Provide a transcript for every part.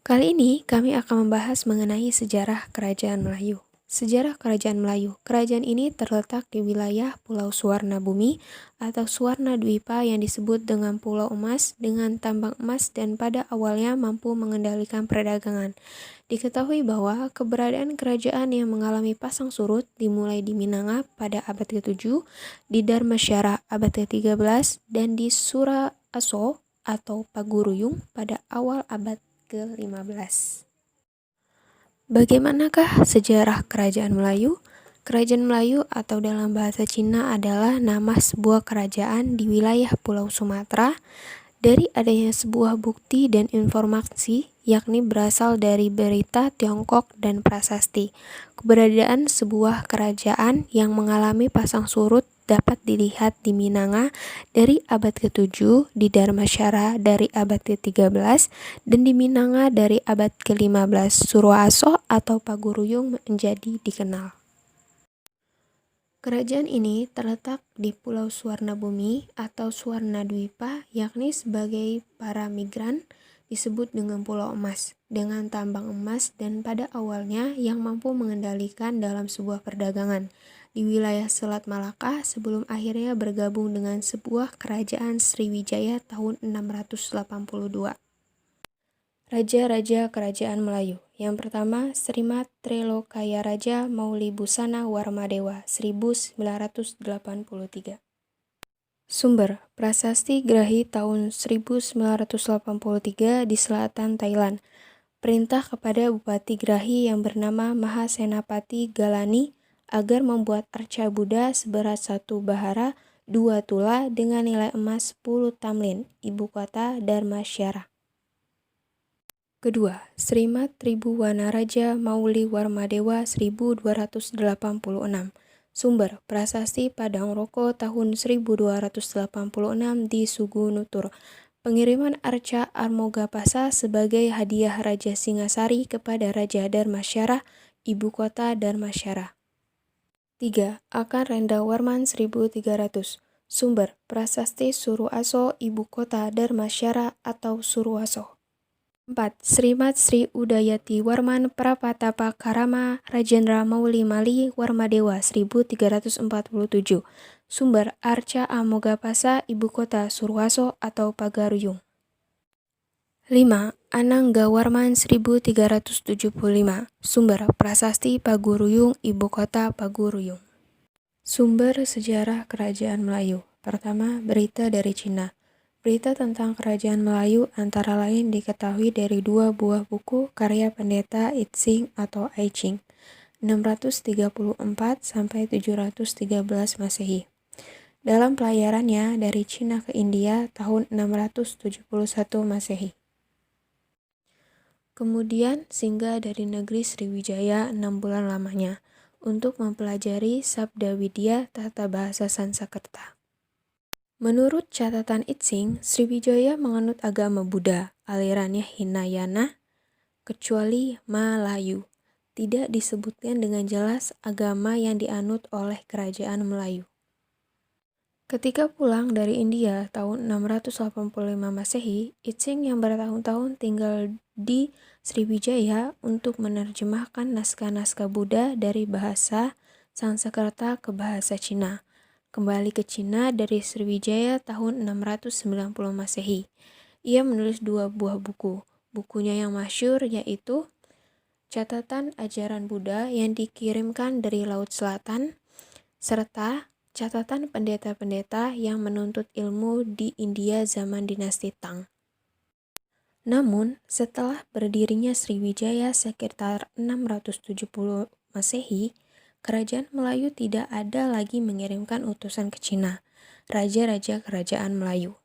Kali ini kami akan membahas mengenai sejarah Kerajaan Melayu. Sejarah Kerajaan Melayu. Kerajaan ini terletak di wilayah Pulau Suwarnabumi atau Suwarnadwipa yang disebut dengan Pulau Emas dengan tambang emas dan pada awalnya mampu mengendalikan perdagangan. Diketahui bahwa keberadaan kerajaan yang mengalami pasang surut dimulai di Minanga pada abad ke-7, di Dharmasyara abad ke-13, dan di Sura-Aso atau Paguruyung pada awal abad ke-15. Bagaimanakah sejarah Kerajaan Melayu? Kerajaan Melayu atau dalam bahasa Cina adalah nama sebuah kerajaan di wilayah Pulau Sumatera. Dari adanya sebuah bukti dan informasi, yakni berasal dari berita Tiongkok dan prasasti. Keberadaan sebuah kerajaan yang mengalami pasang surut dapat dilihat di Minanga dari abad ke-7, di Dharmasyara dari abad ke-13, dan di Minanga dari abad ke-15. Suroaso atau Paguruyung menjadi dikenal. Kerajaan ini terletak di Pulau Suwarnabumi atau Suwarnadwipa, yakni sebagai para migran disebut dengan Pulau Emas, dengan tambang emas dan pada awalnya yang mampu mengendalikan dalam sebuah perdagangan di wilayah Selat Malaka sebelum akhirnya bergabung dengan sebuah kerajaan Sriwijaya tahun 682. Raja-Raja Kerajaan Melayu. Yang pertama, Srimat Trelokaya Raja Maulibusana Warmadewa 1983. Sumber, Prasasti Grahi tahun 1983 di selatan Thailand. Perintah kepada Bupati Grahi yang bernama Mahasenapati Galani agar membuat arca Buddha seberat 1 bahara 2 tula dengan nilai emas 10 tamlin, ibu kota Dharmasyara. Kedua, Srimat Tribhuwanaraja Mauli Warmadewa 1286. Sumber, Prasasti Padang Roko tahun 1286 di Sugunutur. Pengiriman arca Armogapasa sebagai hadiah Raja Singasari kepada Raja Dharmasyara, ibu kota Dharmasyara. 3. Akan Rendawarman 1300. Sumber, Prasasti Suruaso, ibu kota Dharmasyara atau Suruaso. 4. Srimat Sri Udayati Warman Prapatapa Karama Rajendra Mauli Mali Warmadewa 1347. Sumber, Arca Amogapasa, ibu kota Suroaso atau Pagaruyung. 5. Ananggawarman 1375. Sumber, Prasasti Paguruyung, ibu kota Paguruyung. Sumber sejarah Kerajaan Melayu. Pertama, berita dari Cina. Berita tentang Kerajaan Melayu antara lain diketahui dari 2 buah buku karya pendeta Itsing atau I Ching, 634-713 Masehi. Dalam pelayarannya dari Cina ke India tahun 671 Masehi. Kemudian singgah dari negeri Sriwijaya 6 bulan lamanya untuk mempelajari Sabda Widya tata bahasa Sanskerta. Menurut catatan Itsing, Sriwijaya menganut agama Buddha, alirannya Hinayana, kecuali Malayu. Tidak disebutkan dengan jelas agama yang dianut oleh Kerajaan Melayu. Ketika pulang dari India tahun 685 Masehi, Itsing yang bertahun-tahun tinggal di Sriwijaya untuk menerjemahkan naskah-naskah Buddha dari bahasa Sanskerta ke bahasa Cina. Kembali ke Cina dari Sriwijaya tahun 690 Masehi. Ia menulis 2 buah buku. Bukunya yang masyhur yaitu Catatan Ajaran Buddha yang dikirimkan dari Laut Selatan, serta Catatan Pendeta-pendeta yang menuntut ilmu di India zaman dinasti Tang. Namun, setelah berdirinya Sriwijaya sekitar 670 Masehi, Kerajaan Melayu tidak ada lagi mengirimkan utusan ke Cina. Raja-raja Kerajaan Melayu.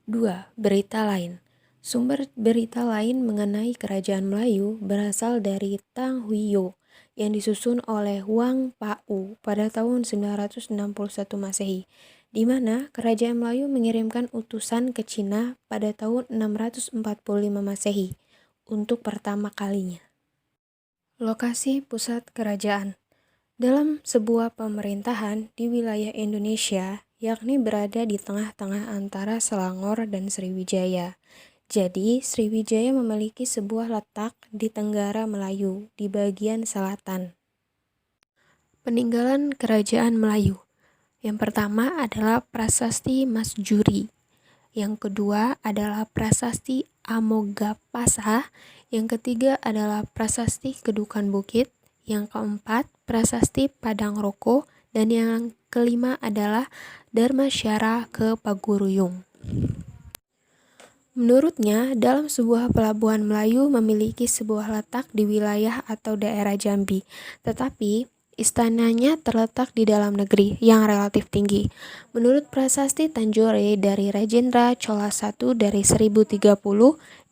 2. Berita lain. Sumber berita lain mengenai Kerajaan Melayu berasal dari Tang Huiyo yang disusun oleh Wang Pa'u pada tahun 961 Masehi, di mana Kerajaan Melayu mengirimkan utusan ke Cina pada tahun 645 Masehi untuk pertama kalinya. Lokasi pusat kerajaan. Dalam sebuah pemerintahan di wilayah Indonesia, yakni berada di tengah-tengah antara Selangor dan Sriwijaya, Jadi, Sriwijaya memiliki sebuah letak di Tenggara Melayu, di bagian selatan. Peninggalan Kerajaan Melayu. Yang pertama adalah Prasasti Masjuri. Yang kedua adalah Prasasti Amogapasa. Yang ketiga adalah Prasasti Kedukan Bukit. Yang keempat, Prasasti Padang Roko. Dan yang kelima adalah Dharmasyara ke Paguruyung. Menurutnya, dalam sebuah pelabuhan Melayu memiliki sebuah letak di wilayah atau daerah Jambi, tetapi istananya terletak di dalam negeri yang relatif tinggi. Menurut Prasasti Tanjore dari Rajendra Chola I dari 1030,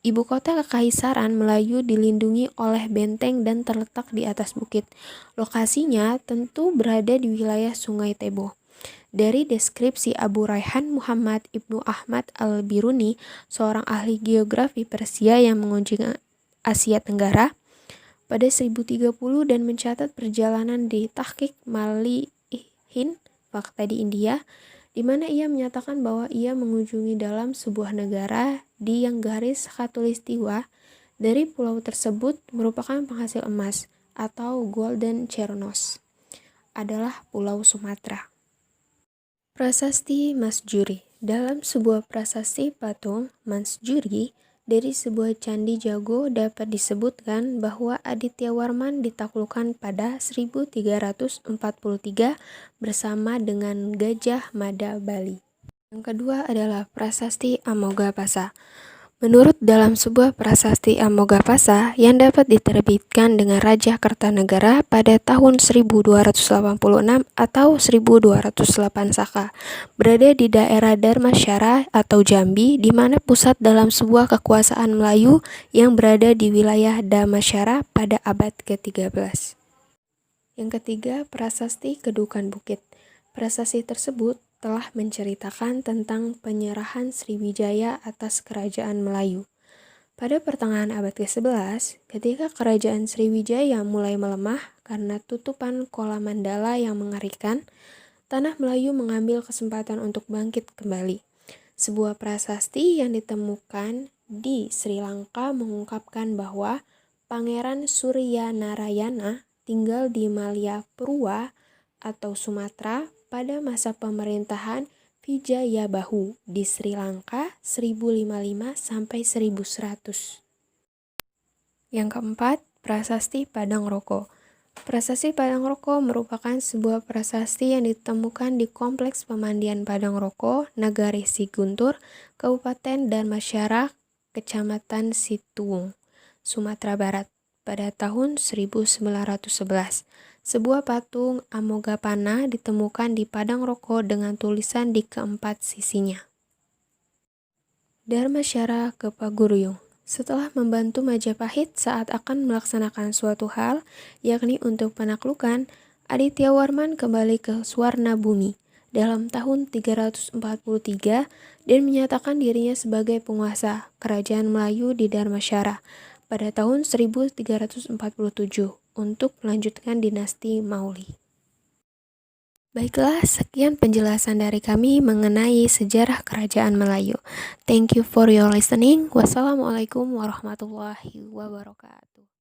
ibu kota Kekaisaran Melayu dilindungi oleh benteng dan terletak di atas bukit. Lokasinya tentu berada di wilayah Sungai Tebo. Dari deskripsi Abu Raihan Muhammad Ibnu Ahmad Al-Biruni, seorang ahli geografi Persia yang mengunjungi Asia Tenggara pada 1030 dan mencatat perjalanan di Tahqiq Malihin Fakta di India, di mana ia menyatakan bahwa ia mengunjungi dalam sebuah negara di yang garis khatulistiwa dari pulau tersebut merupakan penghasil emas atau Golden Chernos adalah Pulau Sumatera. Prasasti Masjuri. Dalam sebuah prasasti patung Mansjuri dari sebuah candi jago dapat disebutkan bahwa Adityawarman ditaklukkan pada 1343 bersama dengan Gajah Mada Bali. Yang kedua adalah Prasasti Amogapasa. Menurut dalam sebuah prasasti Amogapasa yang dapat diterbitkan dengan Raja Kertanegara pada tahun 1286 atau 1208 Saka, berada di daerah Dharmasyara atau Jambi, di mana pusat dalam sebuah kekuasaan Melayu yang berada di wilayah Dharmasyara pada abad ke-13. Yang ketiga, Prasasti Kedukan Bukit. Prasasti tersebut telah menceritakan tentang penyerahan Sriwijaya atas Kerajaan Melayu. Pada pertengahan abad ke-11, ketika Kerajaan Sriwijaya mulai melemah karena tutupan Kola Mandala yang mengerikan, tanah Melayu mengambil kesempatan untuk bangkit kembali. Sebuah prasasti yang ditemukan di Sri Lanka mengungkapkan bahwa Pangeran Surya Narayana tinggal di Malayapurwa atau Sumatera pada masa pemerintahan Vijayabahu di Sri Lanka 1055 sampai 1100. Yang keempat, Prasasti Padang Roko. Prasasti Padang Roko merupakan sebuah prasasti yang ditemukan di Kompleks Pemandian Padang Roko, Nagari Siguntur, Kabupaten Dharmasyara, Kecamatan Situwung, Sumatera Barat pada tahun 1911. Sebuah patung Amogapana ditemukan di Padang Roko dengan tulisan di keempat sisinya. Dharmasyara ke Paguruyung. Setelah membantu Majapahit saat akan melaksanakan suatu hal, yakni untuk penaklukan, Adityawarman kembali ke Swarnabumi dalam tahun 343 dan menyatakan dirinya sebagai penguasa Kerajaan Melayu di Dharmasyara pada tahun 1347 untuk melanjutkan dinasti Mauli. Baiklah, sekian penjelasan dari kami mengenai sejarah Kerajaan Melayu. Thank you for your listening. Wassalamualaikum warahmatullahi wabarakatuh.